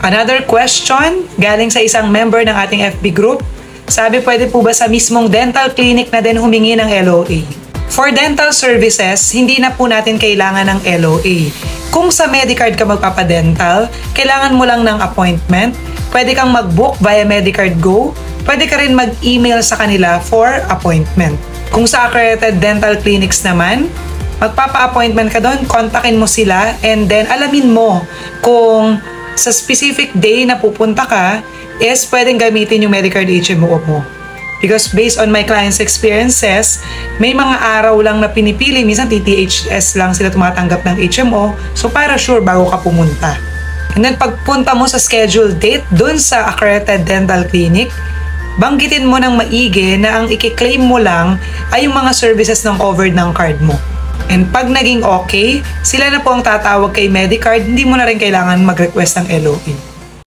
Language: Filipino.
Another question, galing sa isang member ng ating FB group. Sabi, pwede po ba sa mismong dental clinic na din humingi ng LOA? For dental services, hindi na po natin kailangan ng LOA. Kung sa Medicard ka magpapadental, kailangan mo lang ng appointment. Pwede kang mag-book via Medicard Go. Pwede ka rin mag-email sa kanila for appointment. Kung sa accredited dental clinics naman, magpapa-appointment ka doon, kontakin mo sila, and then alamin mo kung sa specific day na pupunta ka is pwedeng gamitin yung Medicard HMO mo. Because based on my clients' experiences, may mga araw lang na pinipili, minsan TTHS lang sila tumatanggap ng HMO, so para sure bago ka pumunta. And then pagpunta mo sa scheduled date dun sa accredited dental clinic, banggitin mo ng maigi na ang i-claim mo lang ay yung mga services ng covered ng card mo. And pag naging okay, sila na po ang tatawag kay Medicard, hindi mo na rin kailangan mag-request ng LOA.